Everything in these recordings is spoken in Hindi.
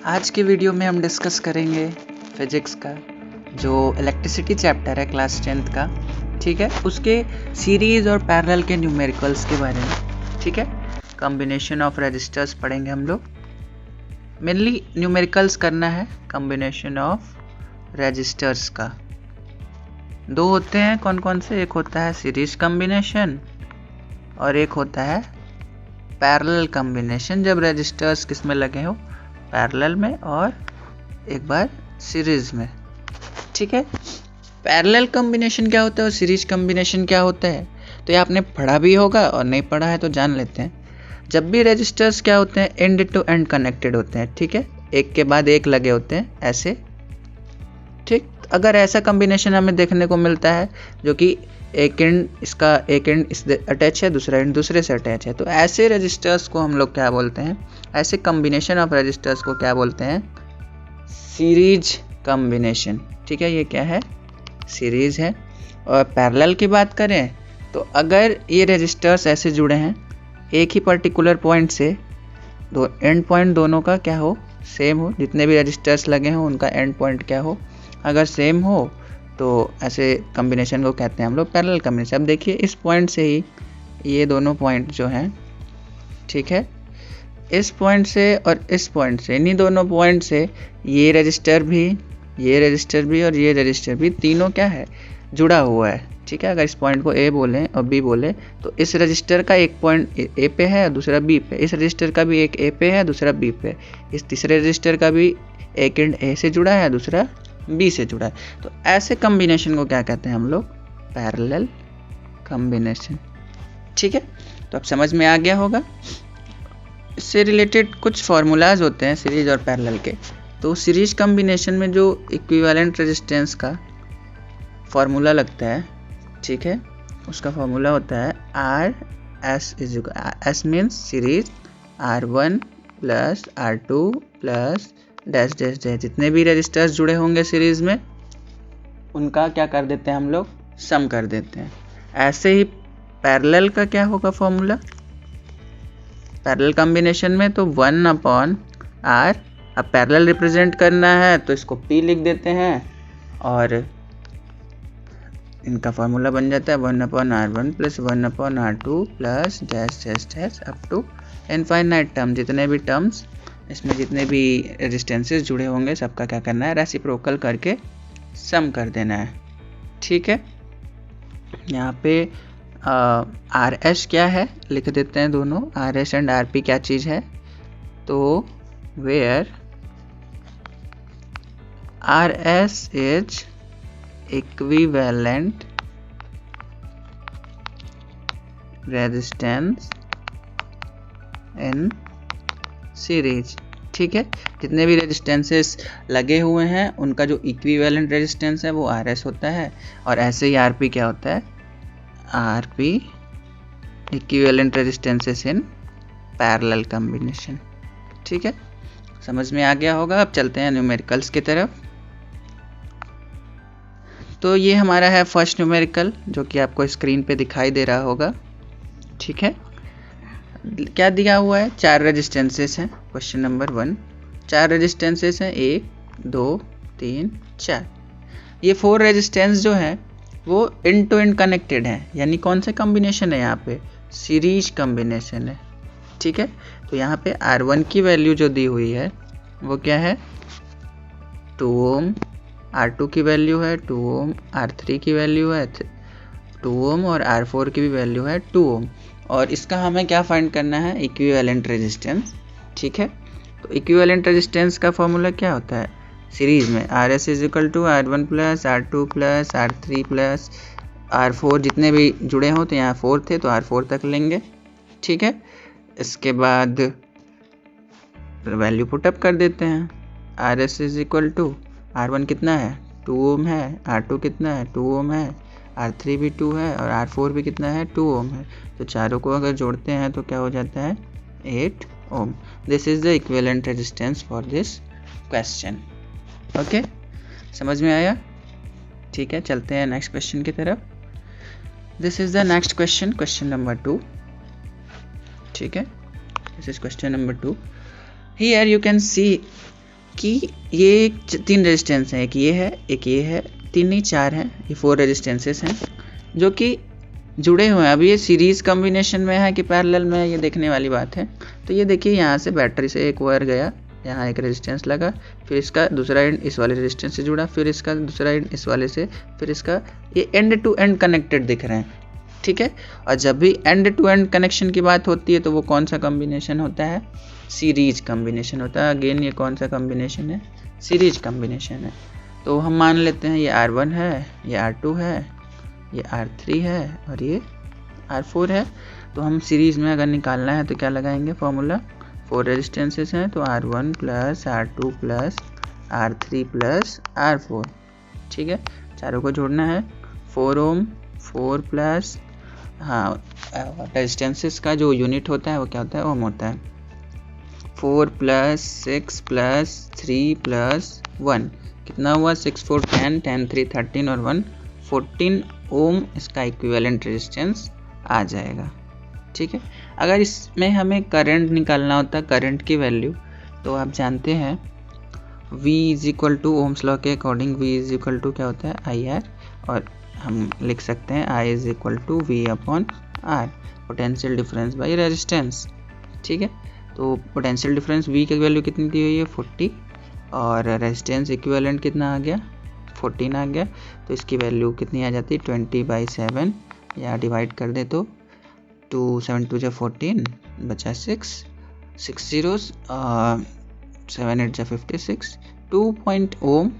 आज के वीडियो में हम डिस्कस करेंगे फिजिक्स का जो इलेक्ट्रिसिटी चैप्टर है क्लास 10th का, ठीक है। उसके सीरीज़ और पैरेलल के न्यूमेरिकल्स के बारे में, ठीक है। कॉम्बिनेशन ऑफ रजिस्टर्स पढ़ेंगे हम लोग। मेनली न्यूमेरिकल्स करना है कॉम्बिनेशन ऑफ रजिस्टर्स का। दो होते हैं, कौन कौन से? एक होता है सीरीज कॉम्बिनेशन और एक होता है पैरेलल कॉम्बिनेशन, जब रजिस्टर्स किस में लगे हो, पैरेलल में और एक बार सीरीज में, ठीक है। पैरेलल कॉम्बिनेशन क्या होता है और सीरीज कॉम्बिनेशन क्या होता है, तो ये आपने पढ़ा भी होगा और नहीं पढ़ा है तो जान लेते हैं। जब भी रजिस्टर्स क्या होते हैं, एंड टू एंड कनेक्टेड होते हैं, ठीक है। एक के बाद एक लगे होते हैं ऐसे, ठीक। अगर ऐसा कॉम्बिनेशन हमें देखने को मिलता है जो कि एक एंड इससे अटैच है, दूसरा एंड दूसरे से अटैच है, तो ऐसे रजिस्टर्स को हम लोग क्या बोलते हैं, ऐसे कॉम्बिनेशन ऑफ रजिस्टर्स को क्या बोलते हैं, सीरीज कॉम्बिनेशन, ठीक है। ये क्या है, सीरीज है। और पैरेलल की बात करें तो अगर ये रजिस्टर्स ऐसे जुड़े हैं एक ही पर्टिकुलर पॉइंट से, दो एंड पॉइंट दोनों का क्या हो, सेम हो, जितने भी रजिस्टर्स लगे हों उनका एंड पॉइंट क्या हो, अगर सेम हो तो ऐसे कॉम्बिनेशन को कहते हैं हम लोग पैरेलल कॉम्बिनेशन। अब देखिए इस पॉइंट से ही ये दोनों पॉइंट जो हैं, ठीक है, इस पॉइंट से और इस पॉइंट से, इन्हीं दोनों पॉइंट से ये रजिस्टर भी और ये रजिस्टर भी, तीनों क्या है, जुड़ा हुआ है, ठीक है। अगर इस पॉइंट को ए बोलें और बी बोले तो इस रजिस्टर का एक पॉइंट ए पे है और दूसरा बी पे, इस रजिस्टर का भी एक ए पे है दूसरा बी पे, इस तीसरे रजिस्टर का भी एक एंड ए से जुड़ा है दूसरा बी से जुड़ा है। तो ऐसे कॉम्बिनेशन को क्या कहते हैं हम लोग, पैरेलल कॉम्बिनेशन, ठीक है। तो अब समझ में आ गया होगा। इससे रिलेटेड कुछ फार्मूलाज होते हैं सीरीज और पैरेलल के। तो सीरीज कॉम्बिनेशन में जो इक्विवेलेंट रेजिस्टेंस का फार्मूला लगता है, ठीक है, उसका फार्मूला होता है R S S means series R1 plus R2 plus dash dash dash, जितने भी रजिस्टर्स जुड़े होंगे सीरीज में उनका क्या कर देते हैं हम लोग, सम कर देते हैं। ऐसे ही पैरेलल का क्या होगा फॉर्मूला, पैरेलल कॉम्बिनेशन में तो 1/R। अब पैरेलल रिप्रेजेंट करना है तो इसको P लिख देते हैं और इनका फार्मूला बन जाता है 1/R1 plus 1/R2 plus dash dash dash up to infinite term. जितने भी टर्म्स इसमें, जितने भी रेजिस्टेंसेस जुड़े होंगे सबका क्या करना है, रेसिप्रोकल करके सम कर देना है, ठीक है। यहाँ पे आर एस क्या है लिख देते हैं दोनों, R S and R P क्या चीज़ है, तो where R S is equivalent resistance in series, ठीक है। जितने भी रेजिस्टेंसेस लगे हुए हैं उनका जो इक्विवेलेंट रेजिस्टेंस है वो आर एस होता है। और ऐसे ही आर पी क्या होता है, R P equivalent resistances in parallel combination, ठीक है। समझ में आ गया होगा। अब चलते हैं न्यूमेरिकल्स की तरफ। तो ये हमारा है फर्स्ट न्यूमेरिकल जो कि आपको स्क्रीन पे दिखाई दे रहा होगा, ठीक है। क्या दिया हुआ है, 4 रेजिस्टेंसेस हैं। क्वेश्चन नंबर 1, 4 रेजिस्टेंसेस हैं, 1 2 3 4। ये 4 रेजिस्टेंस जो है वो एंड टू एंड कनेक्टेड हैं, यानी कौन से कॉम्बिनेशन है यहाँ पे, सीरीज कॉम्बिनेशन है, ठीक है। तो यहाँ पे R1 की वैल्यू जो दी हुई है वो क्या है, 2 ओम, R2 की वैल्यू है 2 ओम, R3 की वैल्यू है 2 ओम और R4 की भी वैल्यू है 2 ओम। और इसका हमें क्या फाइंड करना है, इक्विवेलेंट रेजिस्टेंस, ठीक है। तो इक्विवेलेंट रेजिस्टेंस का फॉर्मूला क्या होता है सीरीज में, R S is equal to R1 plus R2 plus R3 plus R4, जितने भी जुड़े हों, तो यहाँ 4 थे तो R4 तक लेंगे, ठीक है। इसके बाद वैल्यू पुटअप कर देते हैं, R S is equal to R1 कितना है 2 ओम है, R2 कितना है 2 ओम है, R3 भी 2 है और R4 भी कितना है 2 ओम है। तो चारों को अगर जोड़ते हैं तो क्या हो जाता है 8 ohm. This is the equivalent resistance for this question, okay. समझ में आया, ठीक है। चलते हैं नेक्स्ट क्वेश्चन की तरफ। This is the next question, question number 2, ठीक है। This is question number 2। Here you can see कि ये 3 रेजिस्टेंस हैं, एक ये है, एक ये है, 3 नहीं 4 हैं, ये 4 रेजिस्टेंसेस हैं जो कि जुड़े हुए हैं। अब ये सीरीज़ कॉम्बिनेशन में है कि पैरेलल में, ये देखने वाली बात है। तो ये देखिए यहाँ से बैटरी से एक वायर गया, यहाँ एक रेजिस्टेंस लगा, फिर इसका दूसरा एंड इस वाले रेजिस्टेंस से जुड़ा, फिर इसका दूसरा एंड इस वाले से, फिर इसका, ये एंड टू एंड कनेक्टेड दिख रहे हैं, ठीक है। और जब भी एंड टू एंड कनेक्शन की बात होती है तो वो कौन सा कॉम्बिनेशन होता है? सीरीज कॉम्बिनेशन होता है। अगेन ये कौन सा कॉम्बिनेशन है? सीरीज कॉम्बिनेशन है। तो हम मान लेते हैं ये R1 है, ये R2 है, ये R3 है और ये R4 है। तो हम सीरीज़ में अगर निकालना है तो क्या लगाएंगे फॉर्मूला? 4 रेजिस्टेंसेस हैं तो R1 plus R2 plus R3 plus R4, ठीक है। चारों को जोड़ना है। 4 ओम, 4 प्लस, हाँ रेजिस्टेंसेस का जो यूनिट होता है वो क्या होता है? ओम होता है। 4 प्लस 6 प्लस 3 प्लस 1 कितना हुआ? 6 4 10, 10 3 13 और 1 14 ओम इसका इक्विवेलेंट रेजिस्टेंस आ जाएगा, ठीक है। अगर इसमें हमें करंट निकालना होता है, करंट की वैल्यू, तो आप जानते हैं V is equal to Ohm's law के according V is equal to क्या होता है? IR, और हम लिख सकते हैं I is equal to V upon R, potential difference by resistance, ठीक है। तो पोटेंशियल डिफरेंस V की वैल्यू कितनी दी हुई है? 40, और रेजिस्टेंस इक्विवेलेंट कितना आ गया? 14 आ गया। तो इसकी वैल्यू कितनी आ जाती है? 20/7, या डिवाइड कर दे तो 2 7 2 जा 14, बचा 6 6 zeros, 7 8 जा 56, 2 ओम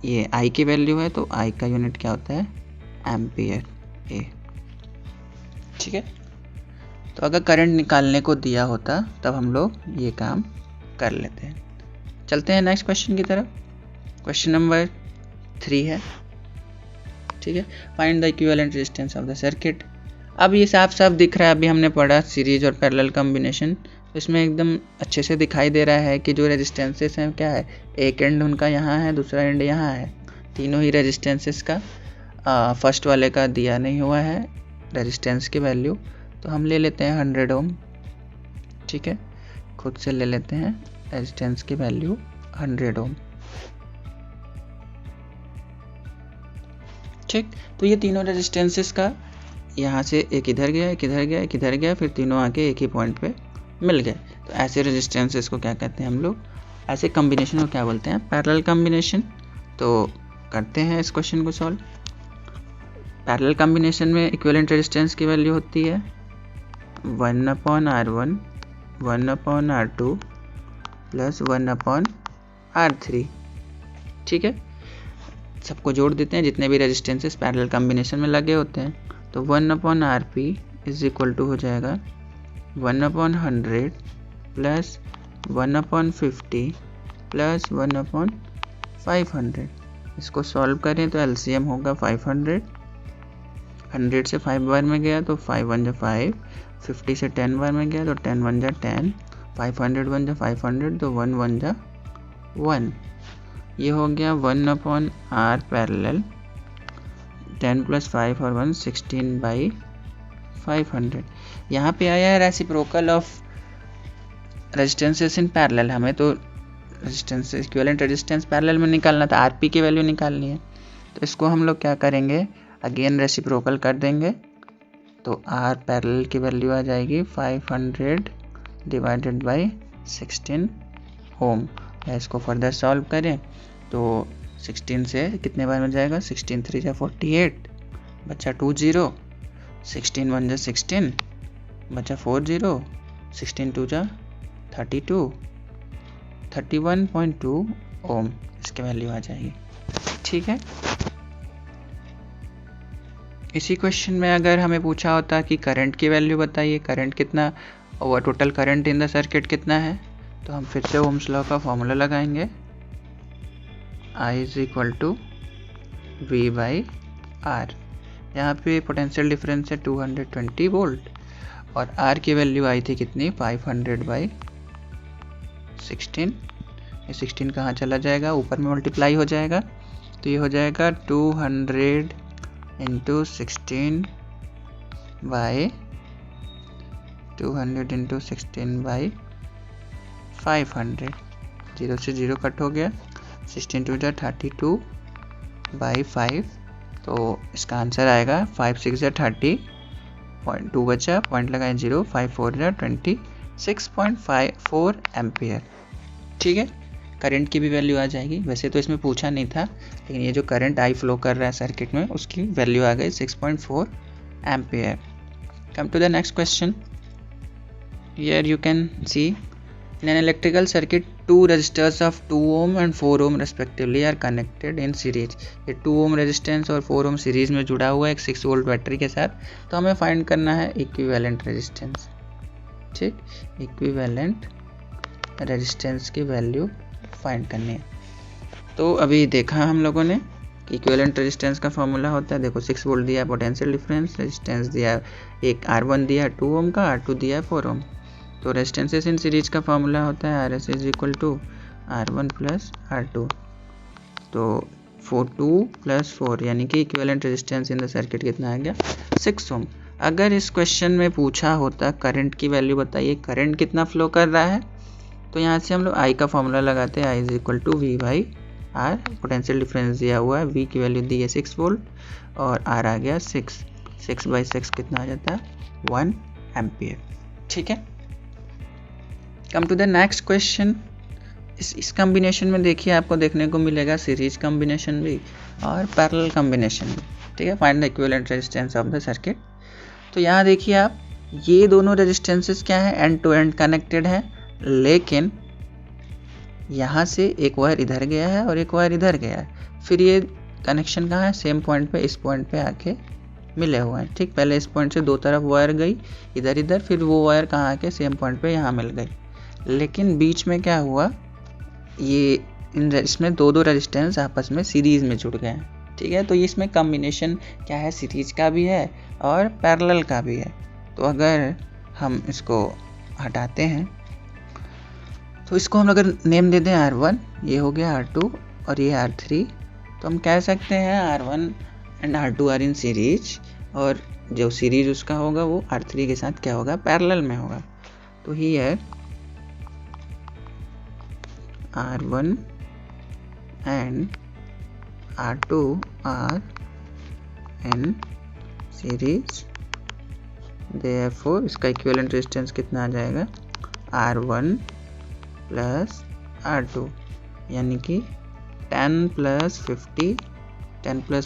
ये I की वैल्यू है। तो I का यूनिट क्या होता है? एम्पियर ए, ठीक है। तो अगर करंट निकालने को दिया होता तब हम लोग ये काम कर लेते हैं। चलते हैं नेक्स्ट क्वेश्चन की तरफ। क्वेश्चन नंबर 3 है, ठीक है। Find the equivalent resistance of the circuit. अब ये साफ साफ दिख रहा है, अभी हमने पढ़ा सीरीज और पैरेलल कॉम्बिनेशन, तो इसमें एकदम अच्छे से दिखाई दे रहा है कि जो रेजिस्टेंसेस हैं क्या है? एक एंड उनका यहाँ है, दूसरा एंड यहाँ है। तीनों ही रेजिस्टेंसेस का फर्स्ट वाले का दिया नहीं हुआ है रेजिस्टेंस की वैल्यू, तो हम ले लेते हैं 100 ओम, ठीक है। खुद से ले लेते हैं रेजिस्टेंस की वैल्यू 100 ओम, ठीक। तो ये तीनों रेजिस्टेंसेस का यहाँ से एक इधर गया, एक इधर गया, एक इधर गया, फिर तीनों आके एक ही पॉइंट पे मिल गए। तो ऐसे रेजिस्टेंसेस को क्या कहते हैं हम लोग? ऐसे कॉम्बिनेशन को क्या बोलते हैं? Parallel combination. तो करते हैं इस क्वेश्चन को सॉल्व। पैरेलल कॉम्बिनेशन में इक्विवेलेंट रेजिस्टेंस की वैल्यू होती है 1/R1 1/R2 प्लस 1/R3, ठीक है। सबको जोड़ देते हैं, जितने भी रेजिस्टेंसेस पैरेलल कॉम्बिनेशन में लगे होते हैं। तो 1/RP इज इक्वल टू हो जाएगा 1/100 प्लस 1/50 प्लस 1/500। इसको सॉल्व करें तो एलसीएम होगा 500, 100 से 5 बार में गया तो 5 1 जा 5, 50 से 10 बार में गया तो 10 1 जा 10, 500 1 जा 500, तो 1 1 जा 1। ये हो गया 1/R पैरेलल, 10 प्लस 5 और 1 16/500। यहाँ पे आया है reciprocal of resistances in parallel. हमें तो रेजिस्टेंस इक्विवेलेंट रेजिस्टेंस पैरेलल में निकालना था, आरपी की वैल्यू निकालनी है। तो इसको हम लोग क्या करेंगे? अगेन रेसिप्रोकल कर देंगे। तो आर पैरेलल की वैल्यू आ जाएगी 500 डिवाइडेड बाई 16 ओम। या इसको फर्दर सॉल्व करें तो 16 से कितने बार में जाएगा? 16 3 जा 48, बचा 2 0, 16 1 जा 16, बचा 4 0, 16 2 जा 32, 31.2 ओम इसकी वैल्यू आ जाएगी, ठीक है। इसी क्वेश्चन में अगर हमें पूछा होता कि करंट की वैल्यू बताइए, करंट कितना और total current in the circuit कितना है, तो हम फिर से ओम्स लॉ का फॉर्मूला लगाएंगे। I is equal to V/R। यहाँ पे पोटेंशियल डिफरेंस है 220 वोल्ट और R की वैल्यू आई थी कितनी? 500/16। ये 16 कहाँ चला जाएगा? ऊपर में मल्टीप्लाई हो जाएगा, तो ये हो जाएगा 200 इंटू 16/500, 0 से 0 कट हो गया, 16 टू 32/5, तो इसका आंसर आएगा 5 6 30, 0.2 बचा, पॉइंट लगाए 0, 5 4 26.54 एम्पियर। ठीक है, करंट की भी वैल्यू आ जाएगी। वैसे तो इसमें पूछा नहीं था, लेकिन ये जो करंट आई फ्लो कर रहा है सर्किट में उसकी वैल्यू आ गई 6.4 ampere. Come to the next question. Here you can see in an electrical circuit 2 resistors of 2 ohm and 4 ohm respectively are connected in series। ये 2 ohm रेजिस्टेंस और 4 ohm सीरीज में जुड़ा हुआ है एक 6 वोल्ट बैटरी के साथ। तो हमें फाइंड करना है इक्विवेलेंट रेजिस्टेंस। ठीक, इक्विवेलेंट रेजिस्टेंस की वैल्यू फाइंड करनी है। तो अभी देखा हम लोगों ने कि इक्विवेलेंट रेजिस्टेंस का फॉर्मूला होता है, देखो 6 वोल्ट दिया है पोटेंशियल डिफरेंस, रेजिस्टेंस दिया एक R1 दिया है 2 ohm का, R2 दिया है 4 ohm। तो रेजिस्टेंसेस इन सीरीज का फॉर्मूला होता है RS is equal to R1 plus R2। तो 2 प्लस 4 यानी कि equivalent resistance in the circuit कितना आ गया 6 ओम। अगर इस क्वेश्चन में पूछा होता करंट की वैल्यू बताइए, करंट कितना फ्लो कर रहा है, तो यहाँ से हम लोग I का फॉर्मूला लगाते हैं, I is equal to V/R। Potential difference दिया हुआ है, V की वैल्यू दी है 6 वोल्ट और R आ गया 6/6 कितना आ जाता है 1 एम्पियर। ठीक है, come to the next question. इस कॉम्बिनेशन में देखिए आपको देखने को मिलेगा सीरीज कॉम्बिनेशन भी और पैरेलल कॉम्बिनेशन भी। ठीक है, find the equivalent resistance of the circuit. तो यहाँ देखिए आप, ये दोनों रेजिस्टेंसेस क्या है, एंड टू एंड कनेक्टेड है, लेकिन यहाँ से एक वायर इधर गया है और एक वायर इधर गया है, फिर ये कनेक्शन कहाँ है, सेम पॉइंट पे, इस पॉइंट पे आके मिले हुए हैं। ठीक, पहले इस पॉइंट से दो तरफ वायर गई इधर इधर, फिर वो वायर कहाँ आके सेम पॉइंट पे यहाँ मिल गई। लेकिन बीच में क्या हुआ, ये इसमें दो रेजिस्टेंस आपस में सीरीज में जुड़ गए हैं। ठीक है, तो इसमें कॉम्बिनेशन क्या है, सीरीज का भी है और पैरेलल का भी है। तो अगर हम इसको हटाते हैं तो इसको हम अगर नेम दे दें R1, ये हो गया R2 और ये R3, तो हम कह सकते हैं R1 and R2 are in series, और जो सीरीज उसका होगा वो R3 के साथ क्या होगा, पैरेलल में होगा। तो here R1 and R2 are in series, therefore इसका इक्विवेलेंट रेजिस्टेंस कितना आ जाएगा R1 प्लस R2, यानी कि 10 प्लस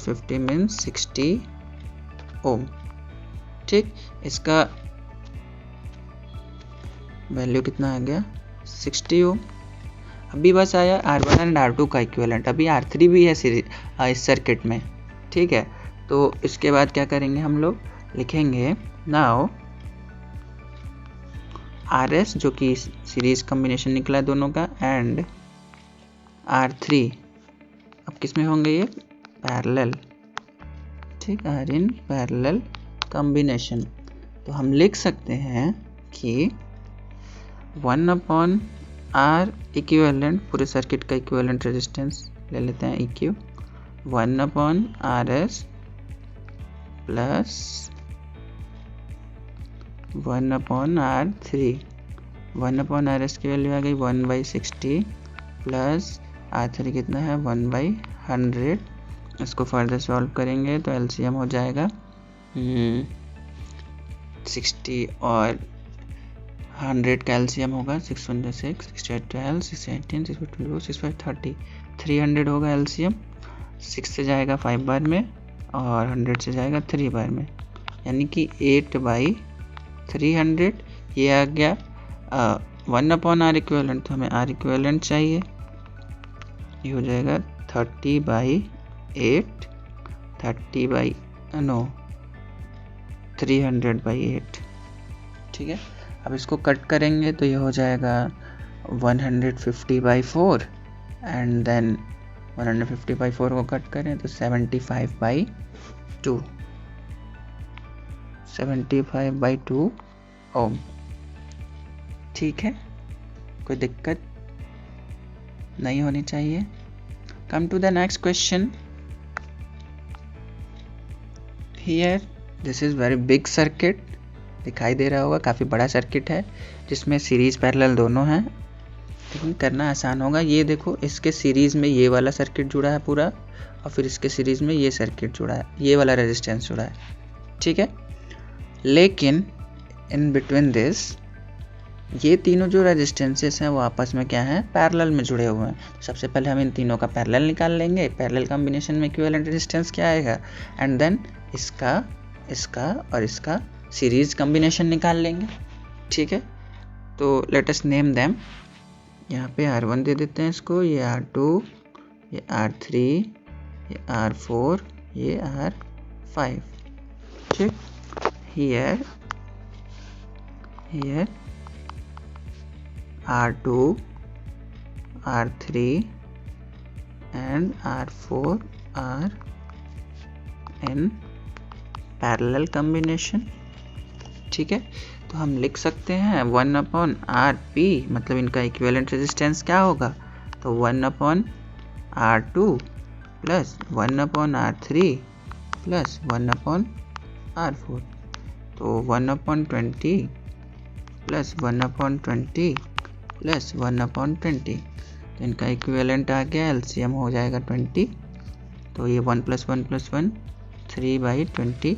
50 मीन्स 60 ओम। ठीक, इसका वैल्यू कितना आ गया 60 ओम। अभी बस आया R1 एंड R2 का इक्विवेलेंट, अभी R3 भी है इस सर्किट में। ठीक है, तो इसके बाद क्या करेंगे, हम लोग लिखेंगे नाउ RS जो कि सीरीज कॉम्बिनेशन निकला है दोनों का, एंड R3 अब किस में होंगे, ये पैरेलल। ठीक, आर इन पैरेलल कॉम्बिनेशन। तो हम लिख सकते हैं कि 1/R इक्विवेलेंट, पूरे सर्किट का इक्विवेलेंट रेजिस्टेंस ले लेते हैं EQ, 1/RS plus 1/R3। 1/RS की वैल्यू आ गई 1/60 प्लस R3 कितना है 1/100। इसको फर्दर सॉल्व करेंगे तो LCM हो जाएगा 60 और 100 का LCM होगा 6 1 6, 6 8 12, 6 18, 6 22, 6 5 30, 300 होगा LCM। 6 से जाएगा 5 बार में और 100 से जाएगा 3 बार में, यानी कि 8/300। ये आ गया 1/R इक्विवेलेंट, तो हमें R इक्विवेलेंट चाहिए, ये हो जाएगा 300/8। ठीक है, अब इसको कट करेंगे तो ये हो जाएगा 150/4, एंड देन 150/4 को कट करें तो 75/2 ओम। ठीक है, कोई दिक्कत नहीं होनी चाहिए। Come to the next question. Here this is very big circuit, दिखाई दे रहा होगा, काफ़ी बड़ा सर्किट है जिसमें सीरीज पैरेलल दोनों हैं। लेकिन करना आसान होगा। ये देखो इसके सीरीज़ में ये वाला सर्किट जुड़ा है पूरा, और फिर इसके सीरीज़ में ये सर्किट जुड़ा है, ये वाला रेजिस्टेंस जुड़ा है, ठीक है। लेकिन इन बिटवीन दिस ये तीनों जो रेजिस्टेंसेस हैं वो आपस में क्या हैं, पैरेलल में जुड़े हुए हैं। सबसे पहले हम इन तीनों का पैरेलल निकाल लेंगे। पैरेलल कॉम्बिनेशन में इक्विवेलेंट रेजिस्टेंस क्या आएगा, एंड देन इसका और इसका सीरीज कॉम्बिनेशन निकाल लेंगे, ठीक है। तो लेट अस नेम देम। यहाँ पे R1 दे देते हैं इसको, ये R2, ये R3, ये R4, ये R5, ठीक। here R2, R3 and R4 are in parallel combination, ठीक है। तो हम लिख सकते हैं 1/RP, मतलब इनका इक्विवेलेंट रेजिस्टेंस क्या होगा, तो 1/R2 plus 1/R3 plus 1/R4, तो 1/20 प्लस 1/20 प्लस 1/20, तो इनका इक्विवेलेंट आ गया, एलसीएम हो जाएगा 20। तो ये 1 + 1 + 1 3/20,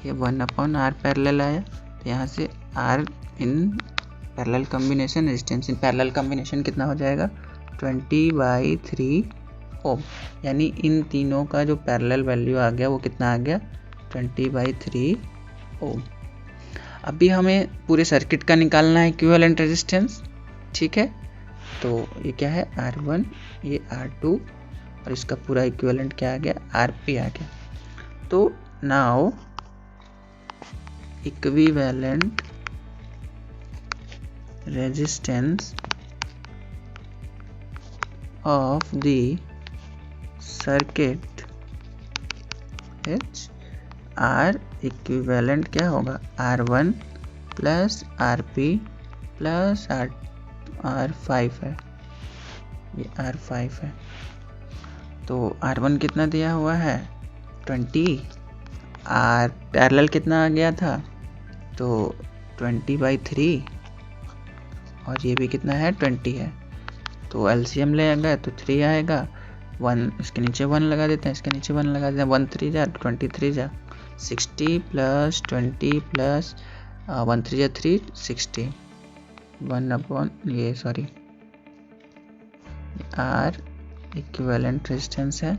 ये 1/R पैरेलल आया। तो यहाँ से R in parallel combination, resistance in parallel combination कितना हो जाएगा, 20/3 ओम। यानी इन तीनों का जो पैरेलल वैल्यू आ गया वो कितना आ गया, 20/3 ओम। अभी हमें पूरे सर्किट का निकालना है इक्विवेलेंट रेजिस्टेंस, ठीक है। तो ये क्या है, R1, ये R2 और इसका पूरा इक्विवेलेंट क्या आ गया, RP आ गया। तो now equivalent resistance of the circuit R equivalent क्या होगा, R1 plus RP plus R5 है, ये R5 है। तो R1 कितना दिया हुआ है, 20, R पैरेलल कितना आ गया था, तो 20/3, और ये भी कितना है, 20 है। तो एलसीएम ले आएगा तो 3 आएगा, 1 इसके नीचे 1 लगा देते हैं, इसके नीचे 1 लगा देते हैं, 1 3 जा 23 जा 60 प्लस 20 प्लस 1 3 जा 3 60, 1/, ये सॉरी R इक्विवेलेंट रेजिस्टेंस है।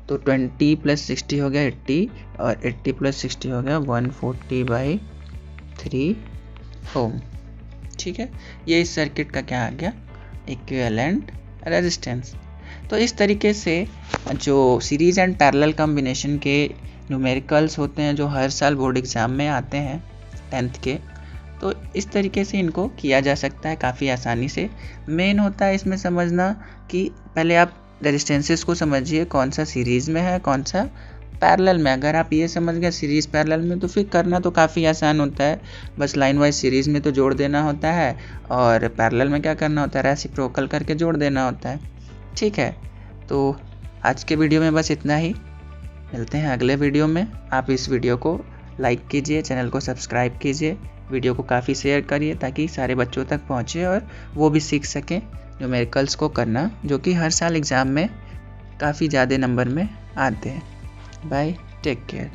तो 20 + 60 हो गया 80, और 80 + 60 हो गया 140/3 ओम, ठीक है। ये इस सर्किट का क्या आ गया, इक्विवेलेंट रेजिस्टेंस। तो इस तरीके से जो सीरीज एंड पैरेलल कॉम्बिनेशन के न्यूमेरिकल्स होते हैं जो हर साल बोर्ड एग्ज़ाम में आते हैं 10th के, तो इस तरीके से इनको किया जा सकता है काफ़ी आसानी से। मेन होता है इसमें समझना कि पहले आप रेजिस्टेंसेस को समझिए, कौन सा सीरीज़ में है कौन सा पैरेलल में। अगर आप ये समझ गए सीरीज़ पैरेलल में, तो फिर करना तो काफ़ी आसान होता है। बस लाइन वाइज सीरीज़ में तो जोड़ देना होता है, और पैरेलल में क्या करना होता है, रेसिप्रोकल करके जोड़ देना होता है, ठीक है। तो आज के वीडियो में बस इतना ही, मिलते हैं अगले वीडियो में। आप इस वीडियो को लाइक कीजिए, चैनल को सब्सक्राइब कीजिए, वीडियो को काफ़ी शेयर करिए ताकि सारे बच्चों तक पहुँचे और वो भी सीख सकें न्यूमेरिकल्स को करना, जो कि हर साल एग्ज़ाम में काफ़ी ज़्यादा नंबर में आते हैं। Bye, take care.